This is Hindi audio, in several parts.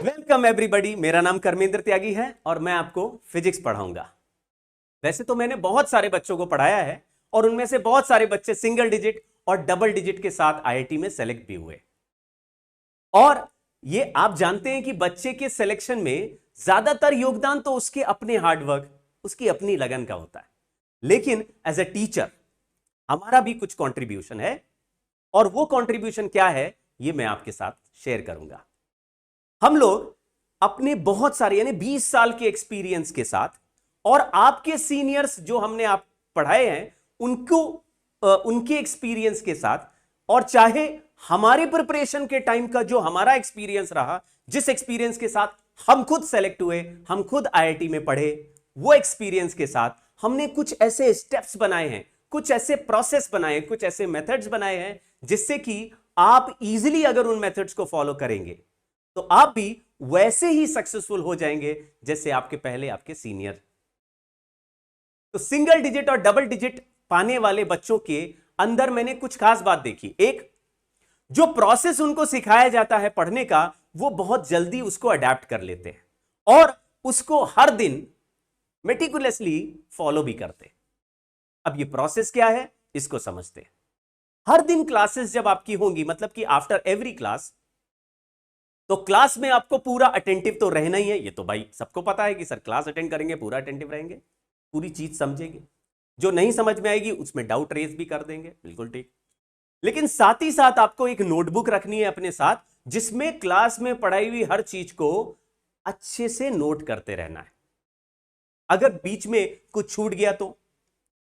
वेलकम एवरीबॉडी, मेरा नाम कर्मेंद्र त्यागी है और मैं आपको फिजिक्स पढ़ाऊंगा। वैसे तो मैंने बहुत सारे बच्चों को पढ़ाया है और उनमें से बहुत सारे बच्चे सिंगल डिजिट और डबल डिजिट के साथ आईआईटी में सेलेक्ट भी हुए। और ये आप जानते हैं कि बच्चे के सिलेक्शन में ज्यादातर योगदान तो उसके अपने हार्डवर्क, उसकी अपनी लगन का होता है, लेकिन एज ए टीचर हमारा भी कुछ कंट्रीब्यूशन है और वो कंट्रीब्यूशन क्या है ये मैं आपके साथ शेयर करूंगा। हम लोग अपने बहुत सारे यानी 20 साल के एक्सपीरियंस के साथ और आपके सीनियर्स जो हमने आप पढ़ाए हैं उनको उनके एक्सपीरियंस के साथ, और चाहे हमारे प्रिपरेशन के टाइम का जो हमारा एक्सपीरियंस रहा, जिस एक्सपीरियंस के साथ हम खुद सेलेक्ट हुए, हम खुद आईआईटी में पढ़े, वो एक्सपीरियंस के साथ हमने कुछ ऐसे स्टेप्स बनाए हैं, कुछ ऐसे प्रोसेस बनाए हैं, कुछ ऐसे मेथड्स बनाए हैं जिससे कि आप इजीली अगर उन मेथड्स को फॉलो करेंगे तो आप भी वैसे ही सक्सेसफुल हो जाएंगे जैसे आपके पहले आपके सीनियर। तो सिंगल डिजिट और डबल डिजिट पाने वाले बच्चों के अंदर मैंने कुछ खास बात देखी। एक, जो प्रोसेस उनको सिखाया जाता है पढ़ने का, वो बहुत जल्दी उसको अडेप्ट कर लेते हैं और उसको हर दिन मेटिकुलसली फॉलो भी करते हैं। अब ये प्रोसेस क्या है इसको समझते हैं। हर दिन क्लासेस जब आपकी होंगी, मतलब कि आफ्टर एवरी क्लास, तो क्लास में आपको पूरा अटेंटिव तो रहना ही है। ये तो भाई सबको पता है कि सर क्लास अटेंड करेंगे पूरा अटेंटिव रहेंगे, पूरी चीज समझेंगे, जो नहीं समझ में आएगी उसमें डाउट रेज भी कर देंगे, बिल्कुल ठीक। लेकिन साथ ही साथ आपको एक नोटबुक रखनी है अपने साथ जिसमें क्लास में पढ़ाई हुई हर चीज को अच्छे से नोट करते रहना है। अगर बीच में कुछ छूट गया, तो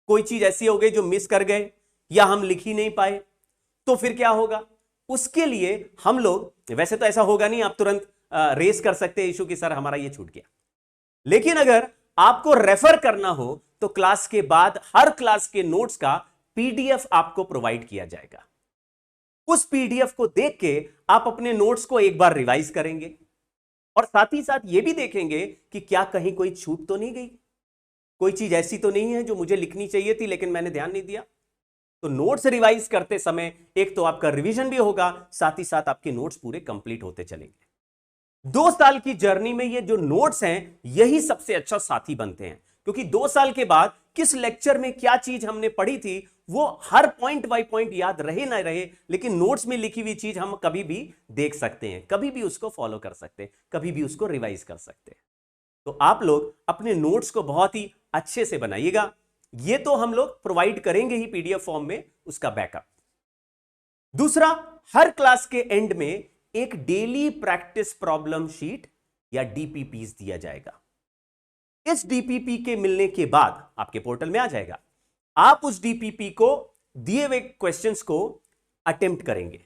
कोई चीज ऐसी हो गई जो मिस कर गए या हम लिख ही नहीं पाए, तो फिर क्या होगा? उसके लिए हम लोग, वैसे तो ऐसा होगा नहीं, आप तुरंत रेस कर सकते हैं इशू कि सर हमारा ये छूट गया, लेकिन अगर आपको रेफर करना हो तो क्लास के बाद हर क्लास के नोट्स का पीडीएफ आपको प्रोवाइड किया जाएगा। उस पीडीएफ को देख के आप अपने नोट्स को एक बार रिवाइज करेंगे और साथ ही साथ यह भी देखेंगे कि क्या कहीं कोई छूट तो नहीं गई, कोई चीज ऐसी तो नहीं है जो मुझे लिखनी चाहिए थी लेकिन मैंने ध्यान नहीं दिया। तो नोट्स रिवाइज करते समय एक तो आपका रिवीजन भी होगा, साथ ही साथ आपके नोट्स पूरे कंप्लीट होते चलेंगे। 2 साल की जर्नी में ये जो नोट्स हैं यही सबसे अच्छा साथी बनते हैं, क्योंकि 2 साल के बाद किस लेक्चर में क्या चीज हमने पढ़ी थी वो हर पॉइंट बाय पॉइंट याद रहे ना रहे, लेकिन नोट्स में लिखी हुई चीज हम कभी भी देख सकते हैं, कभी भी उसको फॉलो कर सकते हैं, कभी भी उसको रिवाइज कर सकते हैं। तो आप लोग अपने नोट्स को बहुत ही अच्छे से बनाइएगा। ये तो हम लोग प्रोवाइड करेंगे ही पीडीएफ फॉर्म में उसका बैकअप। दूसरा, हर क्लास के एंड में एक डेली प्रैक्टिस प्रॉब्लम शीट या डीपीपीस दिया जाएगा। इस डीपीपी के मिलने के बाद आपके पोर्टल में आ जाएगा। आप उस डीपीपी को दिए हुए क्वेश्चंस को अटेम्प्ट करेंगे।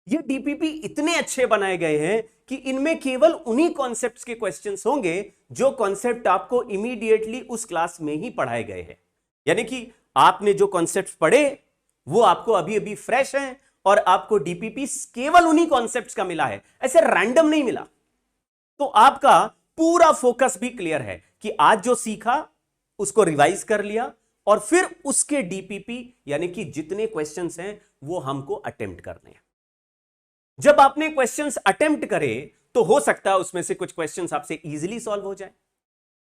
ये डीपीपी इतने अच्छे बनाए गए हैं कि इनमें केवल उन्हीं कॉन्सेप्ट्स के क्वेश्चंस होंगे जो कॉन्सेप्ट आपको इमीडिएटली उस क्लास में ही पढ़ाए गए हैं। यानी कि आपने जो कॉन्सेप्ट्स पढ़े वो आपको अभी अभी फ्रेश हैं और आपको डीपीपी केवल उन्हीं कॉन्सेप्ट्स का मिला है, ऐसे रैंडम नहीं मिला। तो आपका पूरा फोकस भी क्लियर है कि आज जो सीखा उसको रिवाइज कर लिया और फिर उसके डीपीपी यानी कि जितने क्वेश्चंस हैं वो हमको अटेम्प्ट करने हैं। जब आपने क्वेश्चंस अटेम्प्ट करे तो हो सकता है उसमें से कुछ क्वेश्चंस आपसे इजीली सॉल्व हो जाए,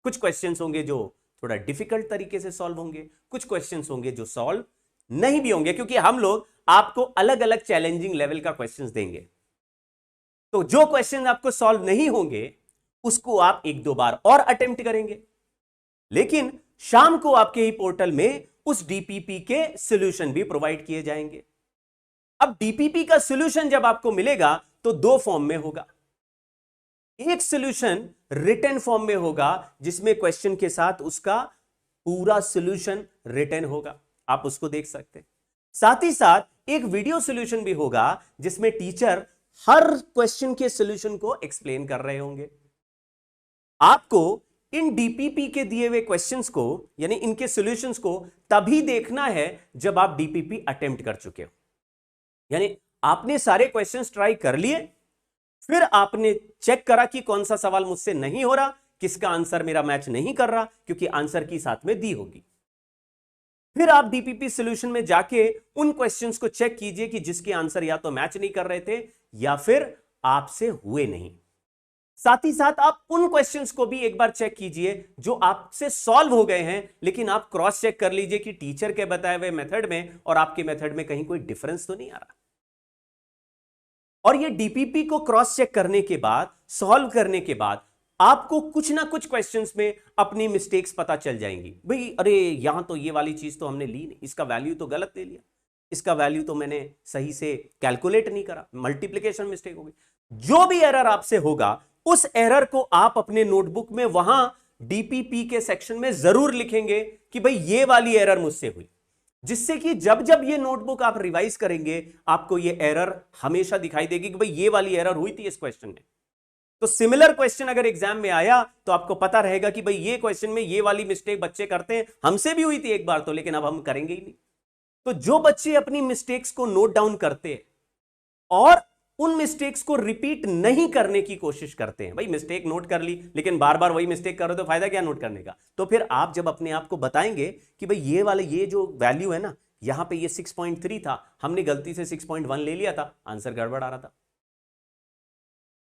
कुछ क्वेश्चंस होंगे जो थोड़ा डिफिकल्ट तरीके से सॉल्व होंगे, कुछ क्वेश्चंस होंगे जो सॉल्व नहीं भी होंगे, क्योंकि हम लोग आपको अलग अलग चैलेंजिंग लेवल का क्वेश्चंस देंगे। तो जो क्वेश्चन आपको सॉल्व नहीं होंगे उसको आप 1-2 बार और अटेम्प्ट करेंगे, लेकिन शाम को आपके ही पोर्टल में उस डीपीपी के सॉल्यूशन भी प्रोवाइड किए जाएंगे। अब डीपीपी का सॉल्यूशन जब आपको मिलेगा तो 2 फॉर्म में होगा। एक सॉल्यूशन रिटन फॉर्म में होगा जिसमें क्वेश्चन के साथ उसका पूरा सॉल्यूशन रिटन होगा, आप उसको देख सकते हैं। साथ ही साथ एक वीडियो सॉल्यूशन भी होगा जिसमें टीचर हर क्वेश्चन के सॉल्यूशन को एक्सप्लेन कर रहे होंगे। आपको इन डीपीपी के दिए हुए क्वेश्चंस को यानी इनके सॉल्यूशंस को तभी देखना है जब आप डीपीपी अटेम्प्ट कर चुके हो, यानी आपने सारे क्वेश्चंस ट्राई कर लिए, फिर आपने चेक करा कि कौन सा सवाल मुझसे नहीं हो रहा, किसका आंसर मेरा मैच नहीं कर रहा, क्योंकि आंसर की साथ में दी होगी। फिर आप डीपीपी सॉल्यूशन में जाके उन क्वेश्चंस को चेक कीजिए कि जिसके आंसर या तो मैच नहीं कर रहे थे या फिर आपसे हुए नहीं। साथ ही साथ आप उन क्वेश्चंस को भी एक बार चेक कीजिए जो आपसे सॉल्व हो गए हैं, लेकिन आप क्रॉस चेक कर लीजिए कि टीचर के बताए हुए मेथड में और आपके मेथड में कहीं कोई डिफरेंस तो नहीं आ रहा। और ये डीपीपी को क्रॉस चेक करने के बाद, सॉल्व करने के बाद आपको कुछ ना कुछ क्वेश्चंस में अपनी मिस्टेक्स पता चल जाएंगी। भाई अरे यहां तो ये वाली चीज तो हमने ली नहीं, इसका वैल्यू तो गलत ले लिया, इसका वैल्यू तो मैंने सही से कैलकुलेट नहीं करा, मल्टीप्लिकेशन मिस्टेक हो गई। जो भी एरर आपसे होगा उस एरर को आप अपने नोटबुक में वहां डीपीपी के सेक्शन में जरूर लिखेंगे कि भाई ये वाली एरर मुझसे हुई, जिससे कि जब जब ये नोटबुक आप रिवाइज करेंगे आपको ये एरर हमेशा दिखाई देगी कि भाई ये वाली एरर हुई थी इस क्वेश्चन में। तो सिमिलर क्वेश्चन अगर एग्जाम में आया तो आपको पता रहेगा कि भाई ये क्वेश्चन में ये वाली मिस्टेक बच्चे करते हैं, हमसे भी हुई थी एक बार तो, लेकिन अब हम करेंगे ही नहीं। तो जो बच्चे अपनी मिस्टेक्स को नोट डाउन करते हैं और उन मिस्टेक्स को रिपीट नहीं करने की कोशिश करते हैं, भाई मिस्टेक नोट कर ली लेकिन बार बार वही मिस्टेक करो तो फायदा क्या नोट करने का। तो फिर आप जब अपने आप को बताएंगे कि भाई ये वाले ये जो वैल्यू है ना, यहां पे ये 6.3 था, हमने गलती से 6.1 ले लिया था, आंसर गड़बड़ आ रहा था।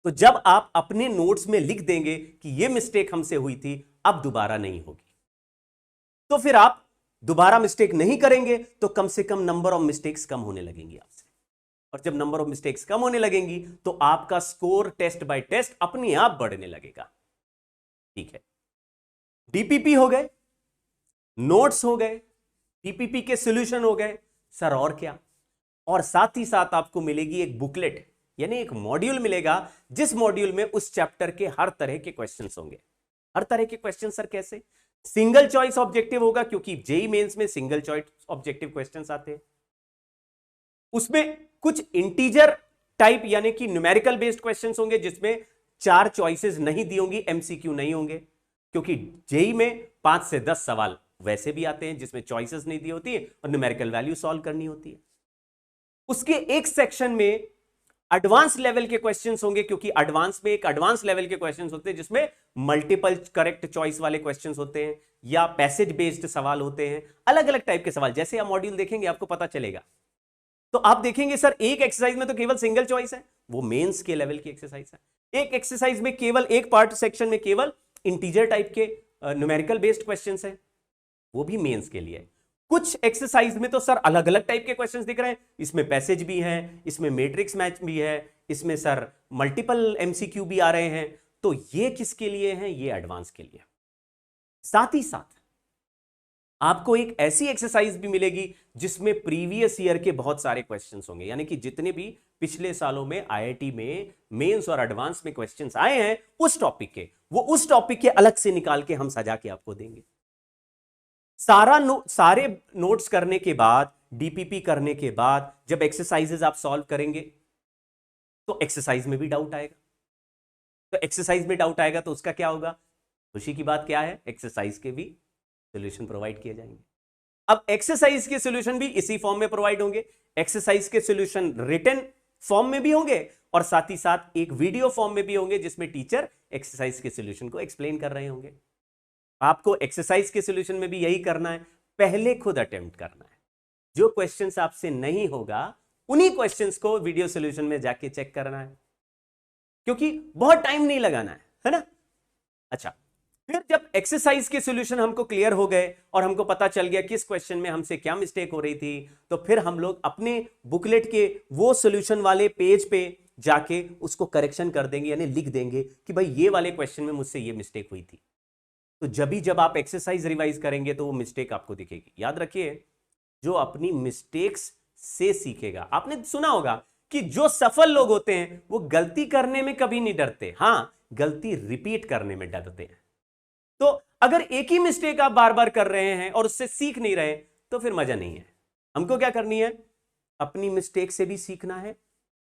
तो जब आप अपने नोट्स में लिख देंगे कि ये मिस्टेक हमसे हुई थी, अब दोबारा नहीं होगी, तो फिर आप दोबारा मिस्टेक नहीं करेंगे तो कम से कम नंबर ऑफ मिस्टेक्स कम होने लगेंगी आपसे। और जब नंबर ऑफ मिस्टेक्स कम होने लगेंगी तो आपका स्कोर टेस्ट बाय टेस्ट अपने आप बढ़ने लगेगा। ठीक है, डीपीपी हो गए, नोट्स हो गए, डीपीपी के सॉल्यूशन हो गए, सर और क्या? और साथ ही साथ आपको मिलेगी एक बुकलेट, यानी एक मॉड्यूल मिलेगा, जिस मॉड्यूल में उस चैप्टर के हर तरह के क्वेश्चंस होंगे। हर तरह के क्वेश्चन सर कैसे? सिंगल चॉइस ऑब्जेक्टिव होगा, क्योंकि जेई मेंस में सिंगल चॉइस ऑब्जेक्टिव क्वेश्चंस आते हैं। उसमें कुछ इंटीजर टाइप यानी कि न्यूमेरिकल बेस्ड क्वेश्चंस होंगे, जिसमें 4 चॉइसेस नहीं दी होंगी, एमसीक्यू नहीं होंगे, क्योंकि जेई में 5 से 10 सवाल वैसे भी आते हैं जिसमें चॉइसेस नहीं दी होती है और न्यूमेरिकल वैल्यू सॉल्व करनी होती है। उसके एक सेक्शन में एडवांस लेवल के क्वेश्चंस होंगे, क्योंकि एडवांस में एक एडवांस लेवल के क्वेश्चंस होते हैं जिसमें मल्टीपल करेक्ट चॉइस वाले क्वेश्चंस होते हैं या पैसेज बेस्ड सवाल होते हैं, अलग अलग टाइप के सवाल। जैसे आप मॉड्यूल देखेंगे आपको पता चलेगा, तो आप देखेंगे सर एक एक्सरसाइज में तो केवल सिंगल चॉइस है, वो मेंस के लेवल की एक्सरसाइज है। एक एक्सरसाइज में केवल एक पार्ट सेक्शन में केवल इंटीजर टाइप के न्यूमेरिकल बेस्ड क्वेश्चंस हैं, वो भी मेंस के लिए। कुछ एक्सरसाइज में तो सर अलग अलग टाइप के क्वेश्चंस दिख रहे हैं, इसमें पैसेज भी है, इसमें मैट्रिक्स मैच भी है, इसमें सर मल्टीपल एमसीक्यू भी आ रहे हैं। तो ये किसके लिए हैं? ये एडवांस के लिए। साथ ही साथ आपको एक ऐसी एक्सरसाइज भी मिलेगी जिसमें प्रीवियस ईयर के बहुत सारे क्वेश्चंस होंगे, यानी कि जितने भी पिछले सालों में आईआईटी में मेंस और एडवांस में क्वेश्चंस आए हैं उस टॉपिक के, वो उस टॉपिक के अलग से निकाल के हम सजा के आपको देंगे। सारे नोट्स करने के बाद, डीपीपी करने के बाद जब एक्सरसाइजेस आप सॉल्व करेंगे तो एक्सरसाइज में भी डाउट आएगा। तो एक्सरसाइज में डाउट आएगा तो उसका क्या होगा? खुशी की बात क्या है, एक्सरसाइज के भी सॉल्यूशन प्रोवाइड किए जाएंगे। अब एक्सरसाइज के सॉल्यूशन भी इसी फॉर्म में प्रोवाइड होंगे। एक्सरसाइज के सॉल्यूशन रिटन फॉर्म में भी होंगे और साथ ही साथ एक वीडियो फॉर्म में भी होंगे, जिसमें टीचर एक्सरसाइज के सॉल्यूशन को एक्सप्लेन कर रहे होंगे। आपको एक्सरसाइज के सॉल्यूशन में भी यही करना है, पहले खुद अटेम्प्ट करना है। जो क्वेश्चंस आपसे नहीं होगा उन्हीं क्वेश्चंस को वीडियो सॉल्यूशन में जाके चेक करना है, क्योंकि बहुत टाइम नहीं लगाना है ना। अच्छा, फिर जब एक्सरसाइज के सॉल्यूशन हमको क्लियर हो गए और हमको पता चल गया किस क्वेश्चन में हमसे क्या मिस्टेक हो रही थी, तो फिर हम लोग अपने बुकलेट के वो सॉल्यूशन वाले पेज पे जाके उसको करेक्शन कर देंगे, यानी लिख देंगे कि भाई ये वाले क्वेश्चन में मुझसे ये मिस्टेक हुई थी। तो जब आप एक्सरसाइज रिवाइज करेंगे तो वो मिस्टेक आपको दिखेगी। याद रखिए, जो अपनी मिस्टेक्स से सीखेगा। आपने सुना होगा कि जो सफल लोग होते हैं वो गलती करने में कभी नहीं डरते, हां गलती रिपीट करने में डरते हैं। तो अगर एक ही मिस्टेक आप बार बार कर रहे हैं और उससे सीख नहीं रहे तो फिर मजा नहीं है। हमको क्या करनी है? अपनी मिस्टेक से भी सीखना है,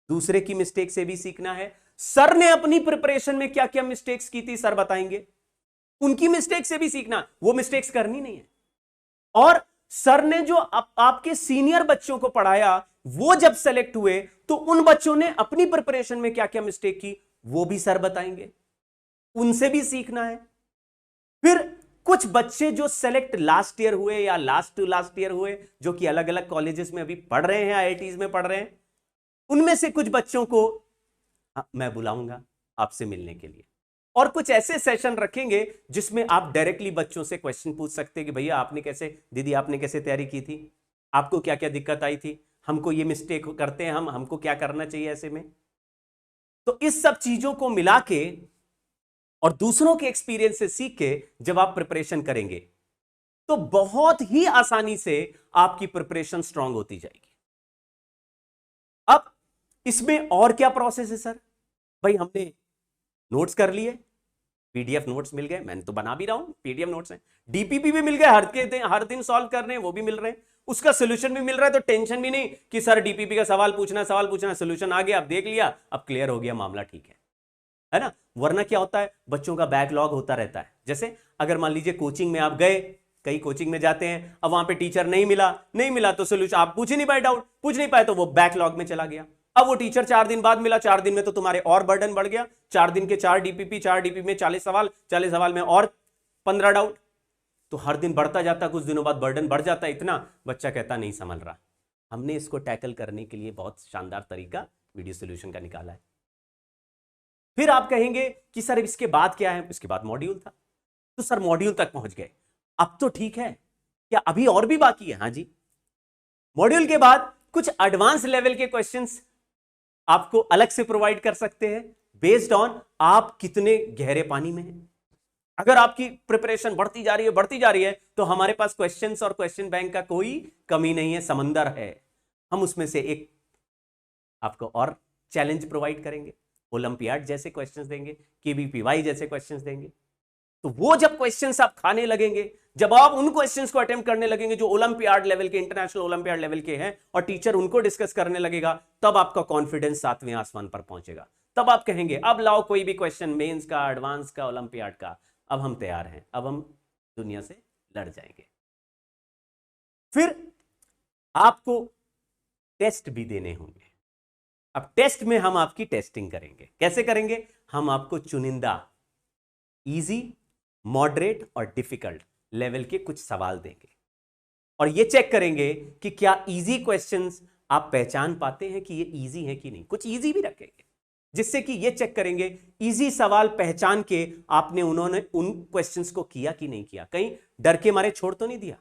दूसरे की मिस्टेक से भी सीखना है। सर ने अपनी प्रिपरेशन में क्या क्या मिस्टेक्स की थी सर बताएंगे, उनकी मिस्टेक से भी सीखना, वो मिस्टेक्स करनी नहीं है। और सर ने जो आपके सीनियर बच्चों को पढ़ाया वो जब सेलेक्ट हुए तो उन बच्चों ने अपनी प्रिपरेशन में क्या क्या मिस्टेक की वो भी सर बताएंगे, उनसे भी सीखना है। फिर कुछ बच्चे जो सेलेक्ट लास्ट ईयर हुए या लास्ट टू लास्ट ईयर हुए, जो कि अलग अलग कॉलेजेस में अभी पढ़ रहे हैं, आईआईटीज में पढ़ रहे हैं, उनमें से कुछ बच्चों को मैं बुलाऊंगा आपसे मिलने के लिए। और कुछ ऐसे सेशन रखेंगे जिसमें आप डायरेक्टली बच्चों से क्वेश्चन पूछ सकते हैं कि भैया आपने कैसे, दीदी आपने कैसे तैयारी की थी, आपको क्या क्या दिक्कत आई थी, हमको ये मिस्टेक करते हैं, हमको क्या करना चाहिए ऐसे में। तो इस सब चीजों को मिला के और दूसरों के एक्सपीरियंस से सीख के जब आप प्रिपरेशन करेंगे तो बहुत ही आसानी से आपकी प्रिपरेशन स्ट्रांग होती जाएगी। अब इसमें और क्या प्रोसेस है सर? भाई हमने नोट्स कर लिए, पीडीएफ नोट्स मिल गए, मैंने तो बना भी रहा हूं, पीडीएफ नोट्स हैं, डीपीपी भी मिल गए, हर दिन सॉल्व कर रहे हैं, वो भी मिल रहे हैं, उसका सोल्यूशन भी मिल रहा है, तो टेंशन भी नहीं कि सर डीपीपी का सवाल पूछना, सोल्यूशन आ गया, अब देख लिया, अब क्लियर हो गया मामला, ठीक है ना। वरना क्या होता है, बच्चों का बैकलॉग होता रहता है। जैसे अगर मान लीजिए कोचिंग में आप गए, कई कोचिंग में जाते हैं, अब वहां पे टीचर नहीं मिला तो सोल्यूशन आप पूछ ही नहीं पाए, डाउट पूछ नहीं पाए, तो वो बैकलॉग में चला गया। अब वो टीचर 4 दिन बाद मिला, 4 दिन में तो तुम्हारे और बर्डन बढ़ गया, 4 दिन के 4 डीपीपी में 40 सवाल, 40 सवाल में और 15 डाउट, तो हर दिन बढ़ता जाता, कुछ दिनों बाद बर्डन बढ़ जाता, इतना बच्चा कहता नहीं समझ रहा। हमने इसको टैकल करने के लिए बहुत शानदार तरीका वीडियो सोल्यूशन का निकाला है। फिर आप कहेंगे कि सर इसके बाद क्या है? इसके बाद मॉड्यूल था, तो सर मॉड्यूल तक पहुंच गए, अब तो ठीक है, क्या अभी और भी बाकी है? हाँ जी, मॉड्यूल के बाद कुछ एडवांस लेवल के क्वेश्चंस आपको अलग से प्रोवाइड कर सकते हैं बेस्ड ऑन आप कितने गहरे पानी में हैं। अगर आपकी प्रिपरेशन बढ़ती जा रही है तो हमारे पास क्वेश्चंस और क्वेश्चन बैंक का कोई कमी नहीं है, समंदर है। हम उसमें से एक आपको और चैलेंज प्रोवाइड करेंगे, ओलंपियाड जैसे क्वेश्चंस देंगे, केवीपीवाई जैसे क्वेश्चंस देंगे। तो वो जब क्वेश्चंस आप खाने लगेंगे, जब आप उन क्वेश्चंस को अटेम्प्ट करने लगेंगे जो ओलंपियाड लेवल के, इंटरनेशनल ओलंपियाड लेवल के हैं, और टीचर उनको डिस्कस करने लगेगा, तब आपका कॉन्फिडेंस 7वें आसमान पर पहुंचेगा। तब आप कहेंगे अब लाओ कोई भी क्वेश्चन, मेंस का, एडवांस का, ओलंपियाड का, अब हम तैयार हैं, अब हम दुनिया से लड़ जाएंगे। फिर आपको टेस्ट भी देने होंगे। अब टेस्ट में हम आपकी टेस्टिंग करेंगे। कैसे करेंगे? हम आपको चुनिंदा इजी, मॉडरेट और डिफिकल्ट लेवल के कुछ सवाल देंगे, और ये चेक करेंगे कि क्या इजी क्वेश्चंस आप पहचान पाते हैं कि ये इजी है कि नहीं। कुछ इजी भी रखेंगे जिससे कि ये चेक करेंगे इजी सवाल पहचान के उन्होंने उन क्वेश्चंस को किया कि नहीं किया, कहीं डर के मारे छोड़ तो नहीं दिया।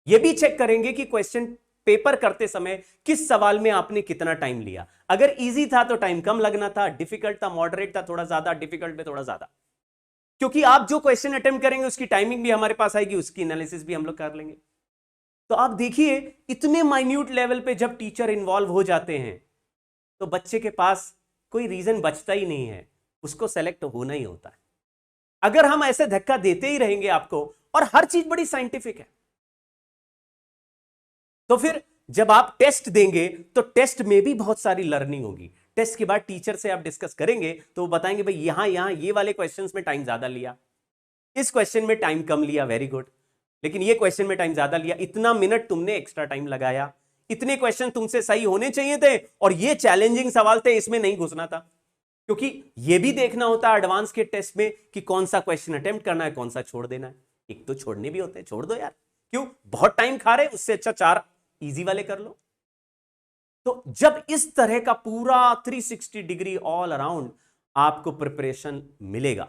ये भी चेक करेंगे कि क्वेश्चन पेपर करते समय किस सवाल में आपने कितना टाइम लिया। अगर इजी था तो टाइम कम लगना था, डिफिकल्ट था, मॉडरेट था थोड़ा ज्यादा, डिफिकल्ट में थोड़ा ज्यादा, क्योंकि आप जो क्वेश्चन अटेम्प्ट करेंगे उसकी टाइमिंग भी हमारे पास आएगी, उसकी एनालिसिस भी हम लोग कर लेंगे। तो आप देखिए इतने माइन्यूट लेवल पे जब टीचर इन्वॉल्व हो जाते हैं तो बच्चे के पास कोई रीजन बचता ही नहीं है, उसको सेलेक्ट होना ही होता है। अगर हम ऐसे धक्का देते ही रहेंगे आपको, और हर चीज बड़ी साइंटिफिक है, तो फिर जब आप टेस्ट देंगे तो टेस्ट में भी बहुत सारी लर्निंग होगी। टेस्ट के बाद टीचर से आप डिस्कस करेंगे तो वो बताएंगे भाई यहां ये वाले क्वेश्चंस में टाइम ज्यादा लिया, इस क्वेश्चन में टाइम कम लिया, वेरी गुड, लेकिन ये क्वेश्चन में टाइम ज्यादा लिया, इतना मिनट तुमने एक्स्ट्रा टाइम लगाया, इतने क्वेश्चन तुमसे सही होने चाहिए थे, और ये चैलेंजिंग सवाल थे, इसमें नहीं घुसना था। क्योंकि ये भी देखना होता है एडवांस के टेस्ट में कि कौन सा क्वेश्चन अटेम्प्ट करना है, कौन सा छोड़ देना है। एक तो छोड़ने भी होते हैं, छोड़ दो यार, क्यों बहुत टाइम खा रहे, उससे अच्छा 4 इजी वाले कर लो। तो जब इस तरह का पूरा 360 डिग्री ऑल अराउंड आपको प्रिपरेशन मिलेगा,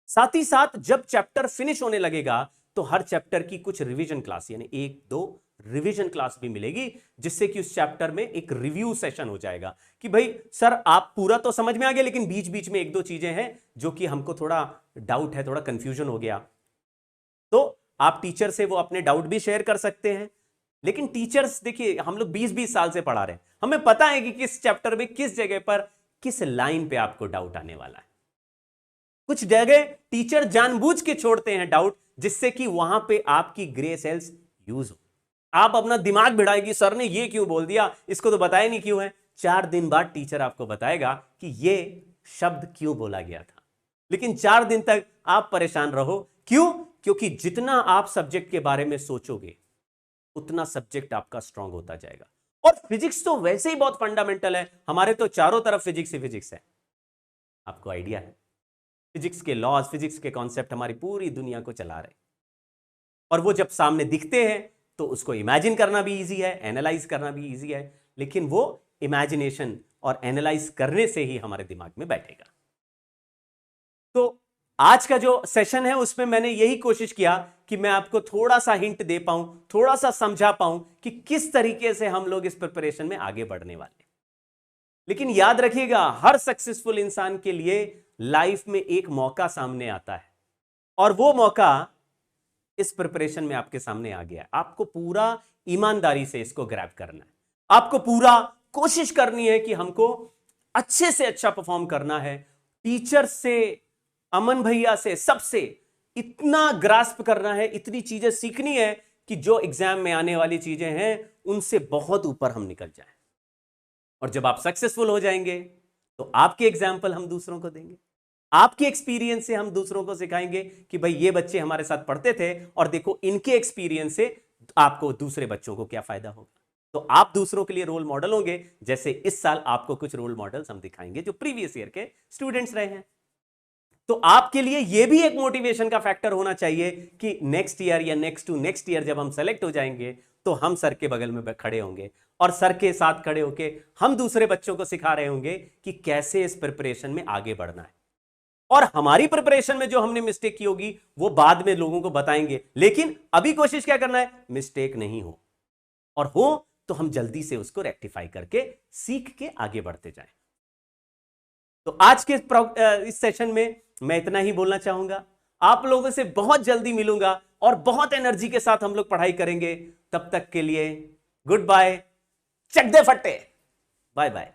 साथ ही साथ जब चैप्टर फिनिश होने लगेगा तो हर चैप्टर की कुछ रिवीजन क्लास, यानी 1-2 रिवीजन क्लास भी मिलेगी, जिससे कि उस चैप्टर में एक रिव्यू सेशन हो जाएगा कि भाई सर आप पूरा तो समझ में आ गया, लेकिन बीच बीच में 1-2 चीजें हैं जो कि हमको थोड़ा डाउट है, थोड़ा कंफ्यूजन हो गया। तो आप टीचर से वो अपने डाउट भी शेयर कर सकते हैं। लेकिन टीचर्स देखिए, हम लोग 20-20 साल से पढ़ा रहे हैं, हमें पता है कि किस चैप्टर में, किस जगह पर, किस लाइन पे आपको डाउट आने वाला है। कुछ जगह टीचर जानबूझ के छोड़ते हैं डाउट, जिससे कि वहां पे आपकी ग्रे सेल्स यूज हो, आप अपना दिमाग भिड़ाएगी, सर ने ये क्यों बोल दिया, इसको तो बताया नहीं क्यों है। 4 दिन बाद टीचर आपको बताएगा कि ये शब्द क्यों बोला गया था, लेकिन 4 दिन तक आप परेशान रहो। क्यों? क्योंकि जितना आप सब्जेक्ट के बारे में सोचोगे उतना सब्जेक्ट आपका स्ट्रांग होता जाएगा। और फिजिक्स तो वैसे ही बहुत फंडामेंटल है, हमारे तो चारों तरफ फिजिक्स ही फिजिक्स है, आपको आइडिया है। फिजिक्स के लॉज, फिजिक्स के कॉन्सेप्ट हमारी पूरी दुनिया को चला रहे हैं, और वो जब सामने दिखते हैं तो उसको इमेजिन करना भी इजी है, एनालाइज करना भी इजी है, लेकिन वो इमेजिनेशन और एनालाइज करने से ही हमारे दिमाग में बैठेगा। तो आज का जो सेशन है उसमें मैंने यही कोशिश किया कि मैं आपको थोड़ा सा हिंट दे पाऊं, थोड़ा सा समझा पाऊं कि किस तरीके से हम लोग इस प्रिपरेशन में आगे बढ़ने वाले। लेकिन याद रखिएगा, हर सक्सेसफुल इंसान के लिए लाइफ में एक मौका सामने आता है और वो मौका इस प्रिपरेशन में आपके सामने आ गया। आपको पूरा ईमानदारी से इसको ग्रैब करना है, आपको पूरा कोशिश करनी है कि हमको अच्छे से अच्छा परफॉर्म करना है। टीचर से, अमन भैया से, सबसे इतना ग्रास्प करना है, इतनी चीजें सीखनी है कि जो एग्जाम में आने वाली चीजें हैं उनसे बहुत ऊपर हम निकल जाएं। और जब आप सक्सेसफुल हो जाएंगे तो आपके एग्जाम्पल हम दूसरों को देंगे, आपके एक्सपीरियंस से हम दूसरों को सिखाएंगे कि भाई ये बच्चे हमारे साथ पढ़ते थे और देखो इनके एक्सपीरियंस से आपको दूसरे बच्चों को क्या फायदा होगा। तो आप दूसरों के लिए रोल मॉडल होंगे, जैसे इस साल आपको कुछ रोल मॉडल्स हम दिखाएंगे जो प्रीवियस ईयर के स्टूडेंट्स रहे हैं। तो आपके लिए यह भी एक मोटिवेशन का फैक्टर होना चाहिए कि नेक्स्ट ईयर या नेक्स्ट टू नेक्स्ट ईयर जब हम सेलेक्ट हो जाएंगे तो हम सर के बगल में खड़े होंगे और सर के साथ खड़े होके हम दूसरे बच्चों को सिखा रहे होंगे कि कैसे इस प्रिपरेशन में आगे बढ़ना है। और हमारी प्रिपरेशन में जो हमने मिस्टेक की होगी वो बाद में लोगों को बताएंगे, लेकिन अभी कोशिश क्या करना है, मिस्टेक नहीं हो, और हो तो हम जल्दी से उसको रेक्टिफाई करके सीख के आगे बढ़ते जाएं। तो आज के इस सेशन में मैं इतना ही बोलना चाहूंगा। आप लोगों से बहुत जल्दी मिलूंगा और बहुत एनर्जी के साथ हम लोग पढ़ाई करेंगे। तब तक के लिए गुड बाय, चक दे फट्टे, बाय बाय।